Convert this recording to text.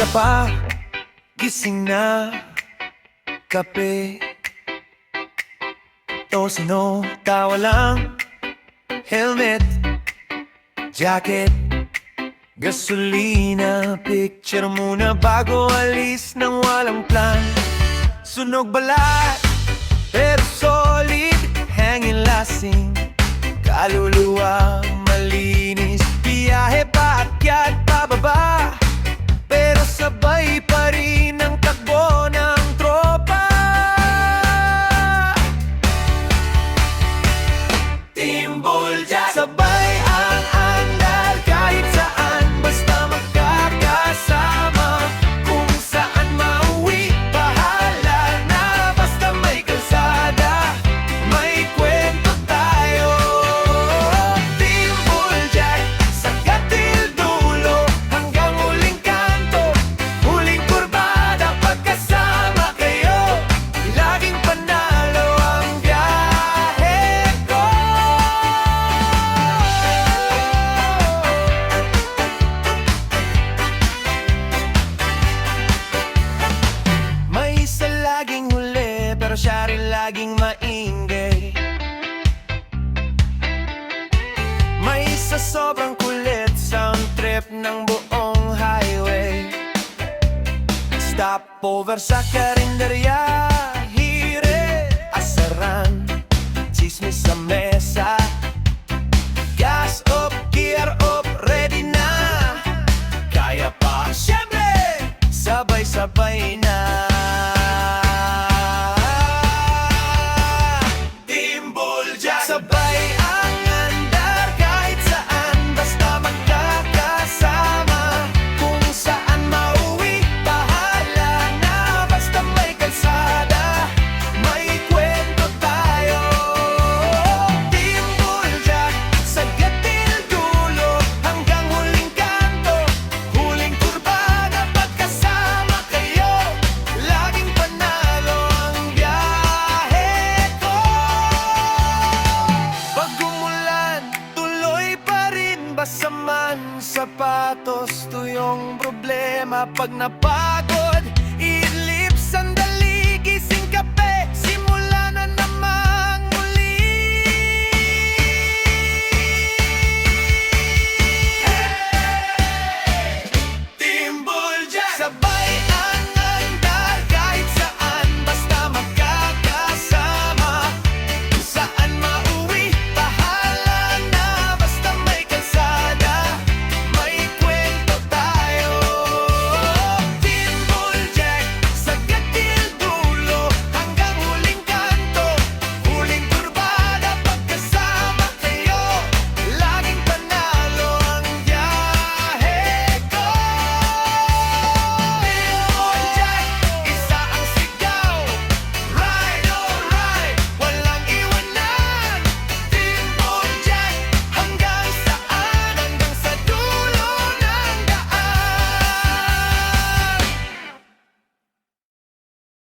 Umaga pa, gising na, kape Tosino, tawa lang, helmet, jacket, gasolina. Picture muna bago alis nang walang plan. Sunog balat, pero solid, hangin lasing, kaluluwa malinis. Biyahe paakyat pababa, pero sabay pa rin ang takbo ng tropa. Team Buljak, sabay ang andar kahit saan, basta magkakasama. Kung saan mauwi, bahala na, basta may kalsada, may kwento tayo. Team Buljak, sa katil dulo hanggang huling kanto, huling kurba, dapat kasama kayo. Laging panalo ang biyahe ko. May isa laging huli, pero siya rin laging maingay. May isa sobrang kulit, sound trip ng buong highway. Stopover sa karinderya, hire, asaran, chismis sa mesa. Gas up, gear up, ready na. Kaya pa, syempre, sabay-sabay na. Team Buljak, sabay ang andar kahit saan, basta magkakasama. Kung saan mauwi, bahala na, basta may kalsada, may kwento tayo. Team Buljak, sa gatil dulo hanggang huling kanto, huling kurba, dapat kasama kayo. Laging panalo ang biyahe ko. Pag umulan, tuloy pa rin, basa man sapatos, tuyong problema. Pag